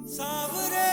सावरे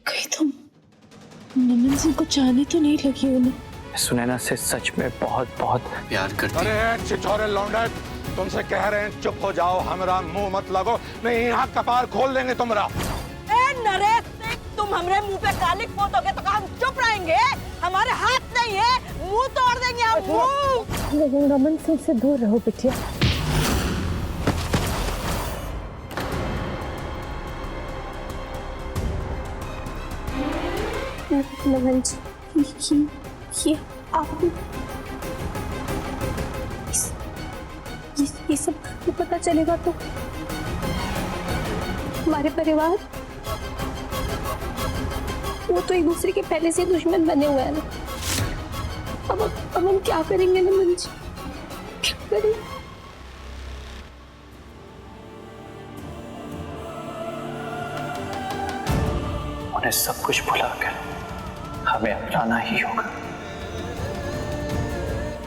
कहीं तुम नमन सिंह को चाहने तो नहीं लगी उन्हें? सुनैना से सच में बहुत बहुत प्यार करती। अरे छिछोरे लौंडे, तुमसे कह रहे हैं चुप हो जाओ, हमारा मुंह मत लगो, नहीं यहाँ कपार खोल देंगे तुम्हारा। नरेश सिंह, तुम हमारे मुंह पे कालिक पोतोगे तो हम चुप रहेंगे? हमारे हाथ नहीं है, मुंह तोड़ देंगे हम मुंह। नमन सिंह से दूर रहो बिटिया। नमन जी, ये आपको ये सब पता चलेगा तो हमारे परिवार, वो तो एक दूसरे के पहले से दुश्मन बने हुए हैं ना। अब हम क्या करेंगे नमन जी, क्या करें? उन्हें सब कुछ भुलाकर हमें अपनाना ही होगा।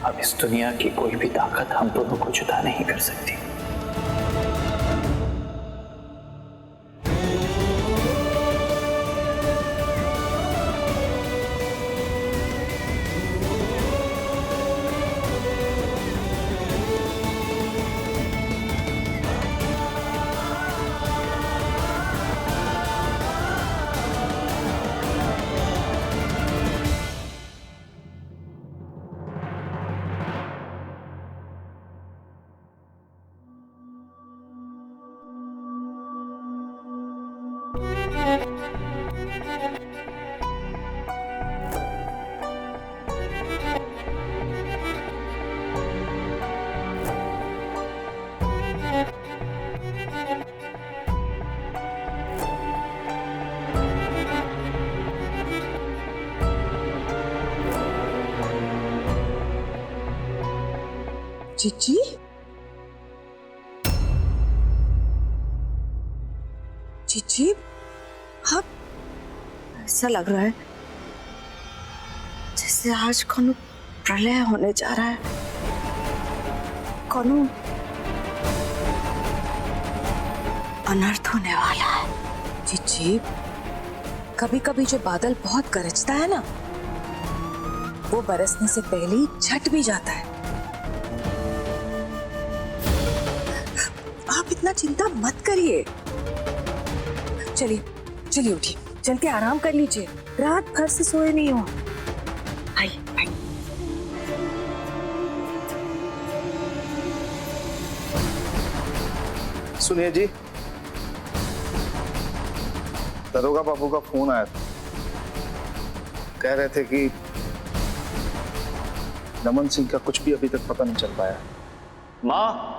अब इस दुनिया की कोई भी ताकत हम दोनों को जुदा नहीं कर सकती। चिची, चिची, हाँ, ऐसा लग रहा है जैसे आज कौन प्रलय होने जा रहा है। कौन अनर्थ होने वाला है। चिची, कभी कभी जो बादल बहुत गरजता है ना, वो बरसने से पहले ही छट भी जाता है। आप इतना चिंता मत करिए। चलिए चलिए, उठिए, चल के आराम कर लीजिए, रात भर से सोए नहीं हो। आइए आइए। सुनिए जी, दरोगा बाबू का फोन आया था। कह रहे थे कि नमन सिंह का कुछ भी अभी तक पता नहीं चल पाया। माँ,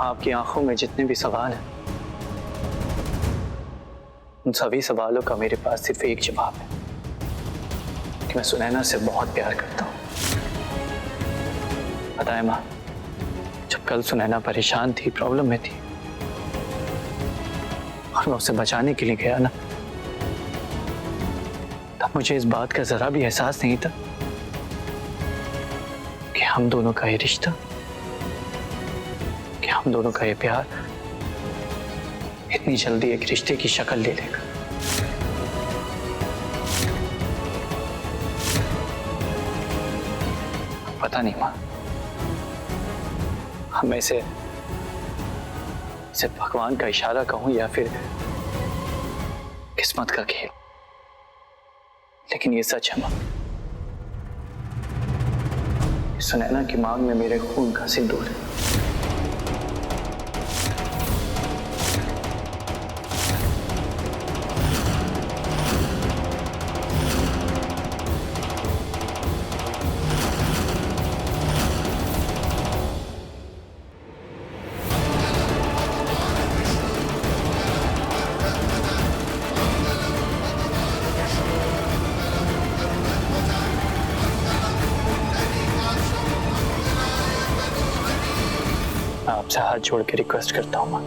आपकी आंखों में जितने भी सवाल हैं, उन सभी सवालों का मेरे पास सिर्फ एक जवाब है कि मैं सुनैना से बहुत प्यार करता हूँ। पता है माँ, जब कल सुनैना परेशान थी, प्रॉब्लम में थी, और मैं उसे बचाने के लिए गया ना, तब मुझे इस बात का जरा भी एहसास नहीं था कि हम दोनों का ये रिश्ता, कि हम दोनों का ये प्यार इतनी जल्दी एक रिश्ते की शक्ल ले लेगा। पता नहीं माँ, मैं इसे भगवान का इशारा कहूं या फिर किस्मत का खेल, लेकिन ये सच है माँ, सुनैना की मांग में मेरे खून का सिंदूर है। मैं आपसे हाथ जोड़ के रिक्वेस्ट करता हूं मां,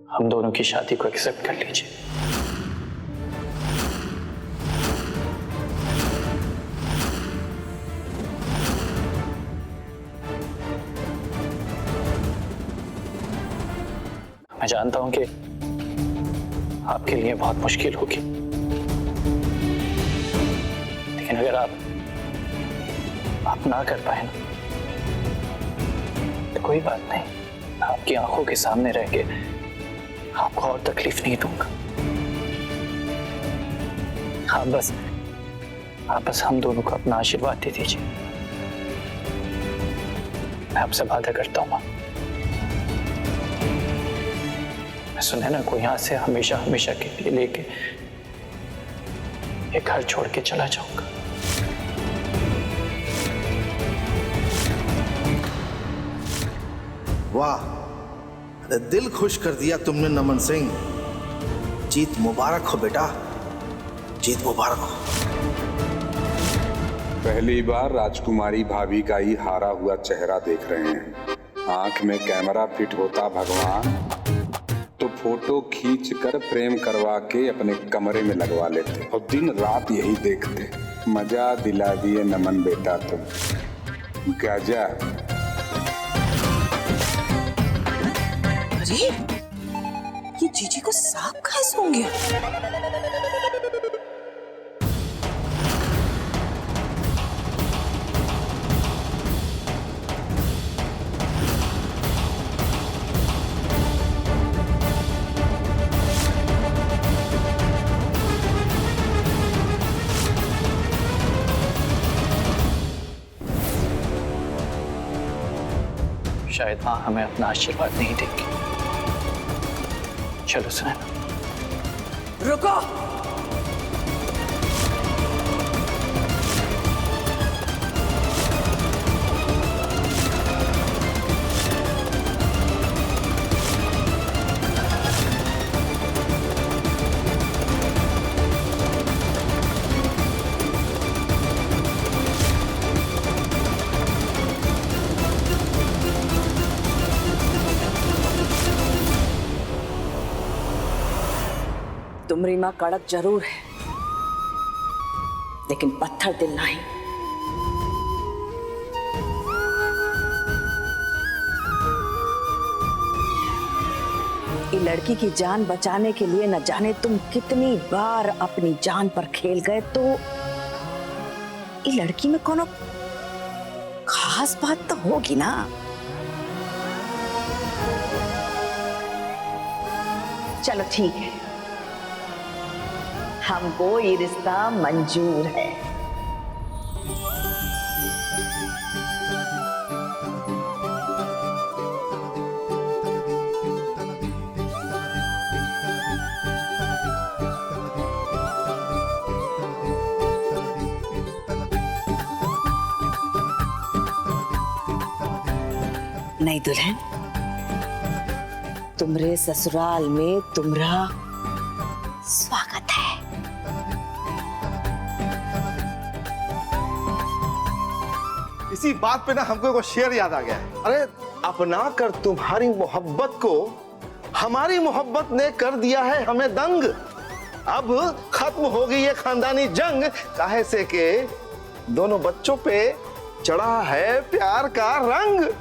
हम दोनों की शादी को एक्सेप्ट कर लीजिए। मैं जानता हूं कि आपके लिए बहुत मुश्किल होगी, लेकिन अगर आप ना कर पाए ना, कोई बात नहीं, मैं आपकी आंखों के सामने रह के आपको और तकलीफ नहीं दूंगा। आप बस हम दोनों को अपना आशीर्वाद दे दीजिए। मैं आपसे वादा करता हूँ मां, मैं सुनैना को यहां से हमेशा हमेशा के लिए लेके एक घर छोड़ के चला जाऊंगा। वाह, अरे दिल खुश कर दिया तुमने नमन सिंह। जीत मुबारक हो बेटा, जीत मुबारक हो। पहली बार राजकुमारी भाभी का ही हारा हुआ चेहरा देख रहे हैं। आंख में कैमरा फिट होता भगवान तो फोटो खींच कर प्रेम करवा के अपने कमरे में लगवा लेते और दिन रात यही देखते। मजा दिला दिए नमन बेटा तुम, गजब। अरे ये जीजी को सांप कहाँ से होंगे? शायद मां हमें अपना आशीर्वाद नहीं देगी। चलो सुनैना। रुको, तुम्हारी मां कड़क जरूर है, लेकिन पत्थर दिल नहीं। ये लड़की की जान बचाने के लिए न जाने तुम कितनी बार अपनी जान पर खेल गए, तो ये लड़की में कोनो खास बात तो होगी ना। चलो ठीक है, हमको ये रिश्ता मंजूर है। नहीं दुल्हन, तुम्हारे ससुराल में तुम्हारा स्वागत है। इसी बात पे ना हमको एक शेर याद आ गया है। अरे अपना कर तुम्हारी मोहब्बत को हमारी मोहब्बत ने कर दिया है हमें दंग। अब खत्म हो गई ये खानदानी जंग, काहे से के दोनों बच्चों पे चढ़ा है प्यार का रंग।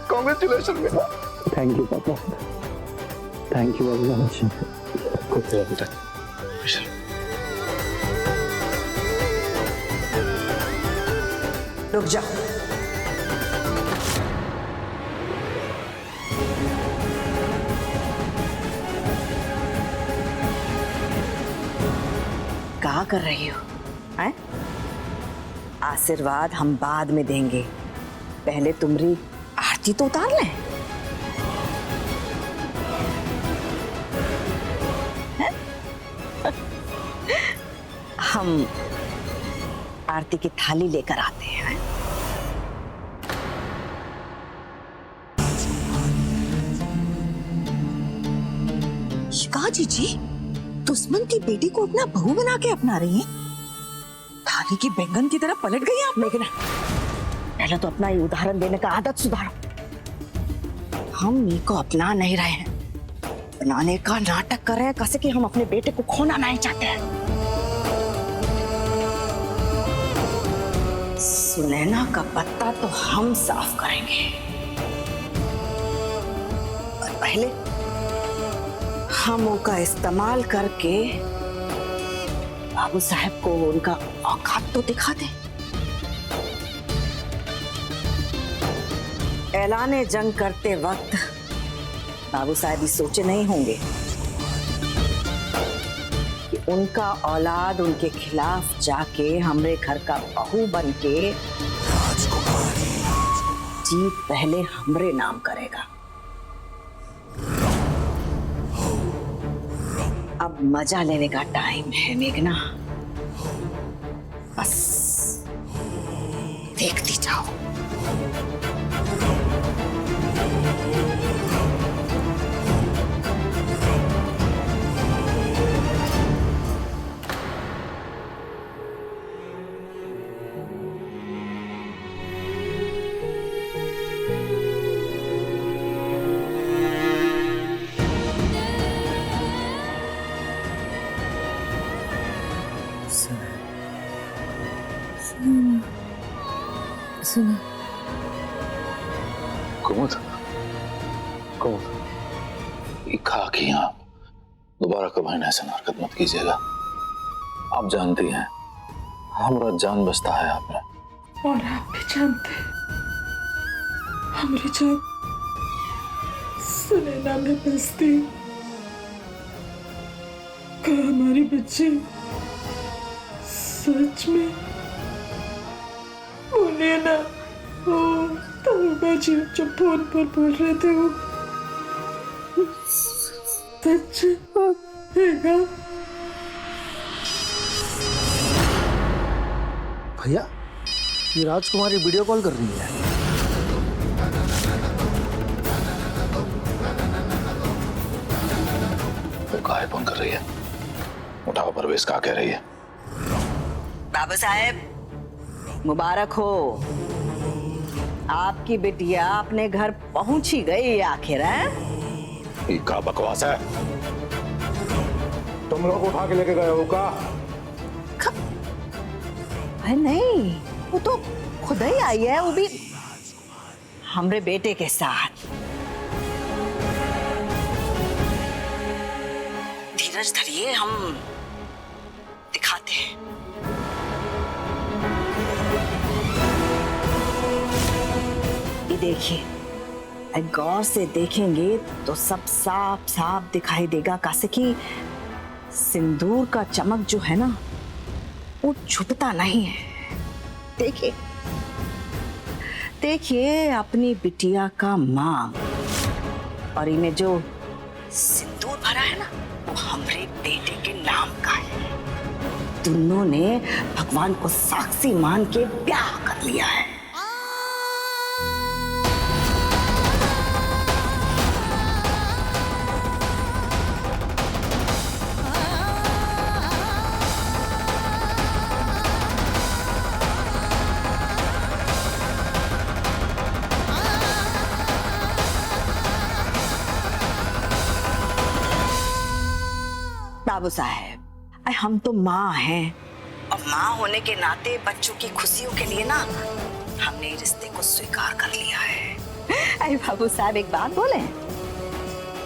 कॉन्ग्रेचुलेशन बेटा। थैंक यू पापा, थैंक यू वेरी मच। बेटा रुक जाओ। क्या कर रही हो? हैं? आशीर्वाद हम बाद में देंगे, पहले तुम्हारी आरती तो उतार लें। हैं? हम आरती की थाली लेकर आते हैं। शिका जी दुश्मन की बेटी को अपना बहू बना के अपना रही हैं। थाली की बैंगन की तरह पलट गई आप। मेघना, पहले तो अपना ये उदाहरण देने का आदत सुधारो। हम नी को अपना नहीं रहे हैं, बनाने का नाटक कर रहे हैं, कैसे कि हम अपने बेटे को खोना नहीं चाहते हैं। सुनैना का पत्ता तो हम साफ करेंगे, और पहले हम उनका इस्तेमाल करके बाबू साहब को उनका औकात तो दिखा दें। ऐलाने जंग करते वक्त बाबू साहब ये सोचे नहीं होंगे कि उनका औलाद उनके खिलाफ जाके हमरे घर का बहू बन के जीत पहले हमरे नाम करेगा। अब मजा लेने का टाइम है मेघना, बस देखती जाओ। सुना कुमुद, कहा कि आप दोबारा कभी ऐसा हरकत मत कीजिएगा। आप जानती हैं हमारा जान बचता है आप में। और आप भी जानते हैं हमारी जान सुनैना में बसती। क्या हमारी बच्ची सच में बोले ना? ओ तरुणा जी जो फोन पर बोल रहे थे वो सच है? भैया ये राजकुमारी वीडियो कॉल कर रही है। वो काहे फोन कर रही है? उठाओ परवेश, क्या कह रही है? बाबू साहब मुबारक हो, आपकी बिटिया अपने घर पहुंच ही गई आखिर। है ये क्या बकवास है? तुम लोग उठा के लेके गए हो का? अरे नहीं, वो तो खुद ही आई है, वो भी हमरे बेटे के साथ। धीरज धरिए, हम दिखाते हैं। ये देखिए, गौर से देखेंगे तो सब साफ साफ दिखाई देगा, कैसे कि सिंदूर का चमक जो है ना वो छुपता नहीं है। देखिए देखिए अपनी बिटिया का मांग, और इनमें जो सिंदूर भरा है ना वो हमरे बेटे के नाम का है। दोनों ने भगवान को साक्षी मान के ब्याह कर लिया है। बाबू साहब, हम तो माँ हैं और माँ होने के नाते बच्चों की खुशियों के लिए ना हमने रिश्ते को स्वीकार कर लिया है। अरे बाबू साहब एक बात बोले,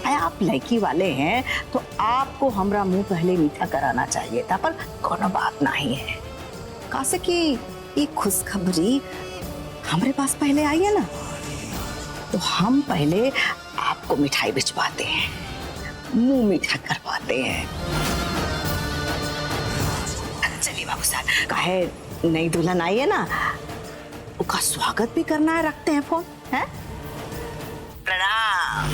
आप लड़की वाले हैं तो आपको हमरा मुंह पहले मीठा कराना चाहिए था, पर कोनो बात नहीं है। कैसे कि ये खुशखबरी हमारे पास पहले आई है ना, तो हम पहले आपको मिठाई भिजवाते हैं, मुंह मीठा करवाते हैं। चलिए बाबू साहब, काहे नई दुल्हन आई है ना, उसका स्वागत भी करना है, रखते हैं फोन है। प्रणाम।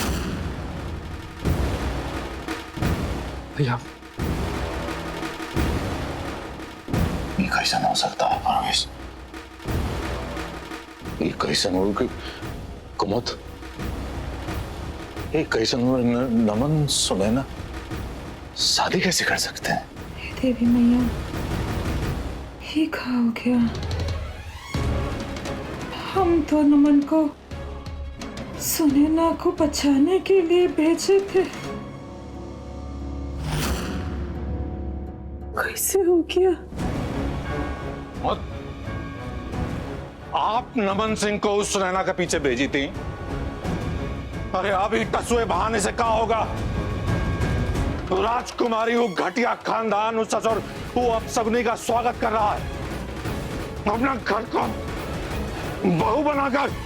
भैया ये कैसा हो सकता है परवेश? ये कैसा हो कि कुमुद, ये कैसा नमन सुनैना शादी कैसे कर सकते हैं? देवी मैया, ये क्या हो गया? हम तो नमन को सुनैना को बचाने के लिए भेजे थे, कैसे हो गया? आप नमन सिंह को उस सुनैना के पीछे भेजी थी? अरे अभी टसुए बहाने से क्या होगा? राजकुमारी वो घटिया खानदान उस ससुर वो अपशगुनी का स्वागत कर रहा है, अपना घर को बहू बनाकर।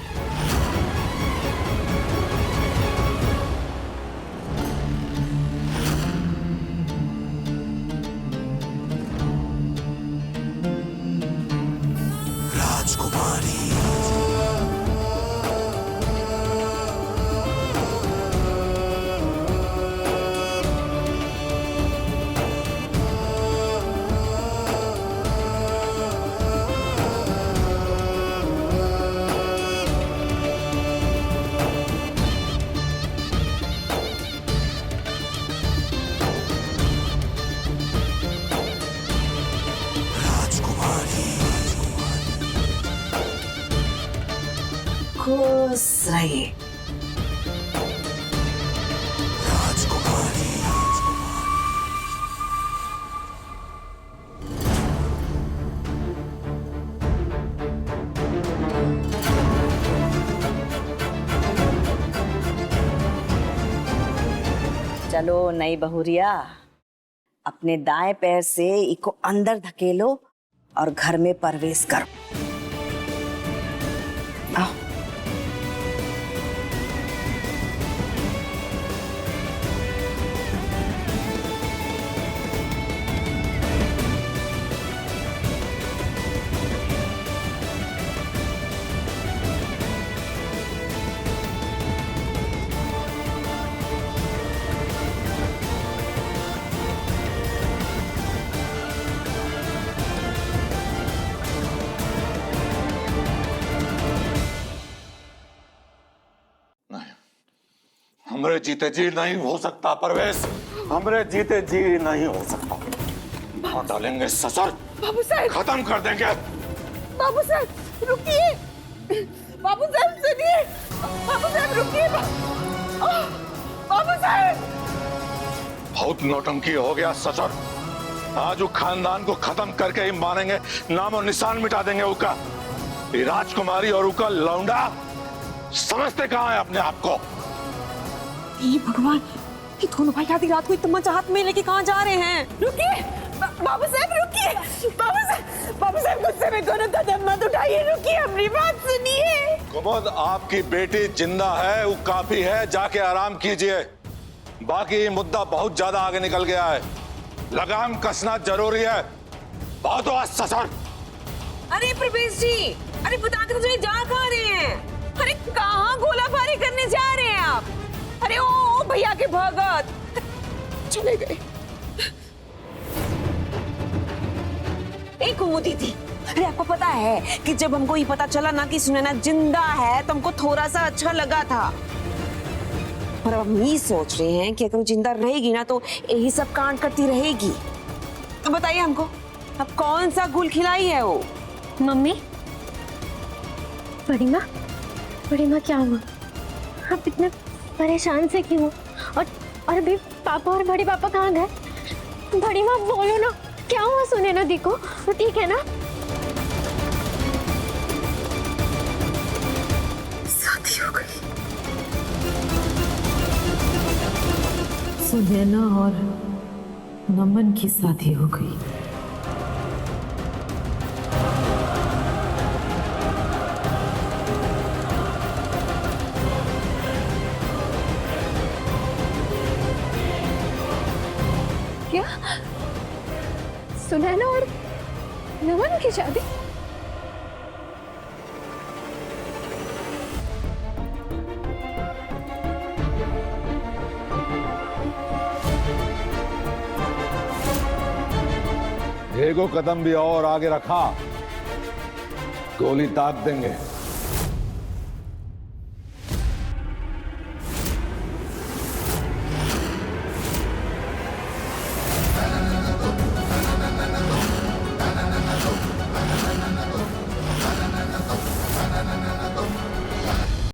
खुश रहिए। चलो नई बहुरिया, अपने दाएं पैर से इको अंदर धकेलो और घर में प्रवेश करो। आओ। हमरे जीते जी नहीं हो सकता परवेश, हमरे जीते जी नहीं हो सकता। मार डालेंगे ससुर, बाबू साहब, खत्म कर देंगे। बाबू साहब रुकिए, बाबू साहब सुनिए, बाबू साहब रुकिए, बाबू साहब। बहुत नौटंकी हो गया ससुर, आज वो खानदान को खत्म करके ही मानेंगे, नाम और निशान मिटा देंगे उसका। ये राजकुमारी और उसका लौंडा समझते कहाँ है अपने आप को? ये भगवान, ये दोनों भाई आधी रात को इतना हाथ में लेके कहाँ जा रहे हैं? रुकिए बाबू साहब, रुकिए बाबू साहब गुस्से में दोनों कदम मत उठाइए, रुकिए अपनी बात सुनिए। कुमुद, आपकी बेटी जिंदा है वो काफी है, जाके आराम कीजिए। बाकी ये मुद्दा बहुत ज्यादा आगे निकल गया है, लगाम कसना जरूरी है। बहुत हुआ ससुर। अरे प्रवेश जी, अरे बता के मुझे जा कहाँ रहे हैं? अरे कहाँ गोलाबारी करने जा रहे हैं आप? अरे ओ भैया के भगत चले गए। एक कुमुदी थी। अरे आपको पता है कि जब हमको ये पता चला ना कि सुनैना जिंदा है तो हमको थोड़ा सा अच्छा लगा था, पर अब हम ये सोच रहे हैं कि अगर वो जिंदा रहेगी ना तो यही सब कांड करती रहेगी। तो बताइए हमको, अब कौन सा गुल खिलाई है वो? मम्मी, बड़ी माँ क्या हुआ? आप इतने परेशान से क्यों? और अभी पापा और बड़े पापा कहाँ गए? बड़ी माँ बोलो ना, क्या हुआ सुनैना दी को? वो ठीक है ना? शादी हो गई। सुनैना और नमन की शादी हो गई। क्या? सुनैना और नमन की शादी? एगो कदम भी और आगे रखा, गोली दाग देंगे।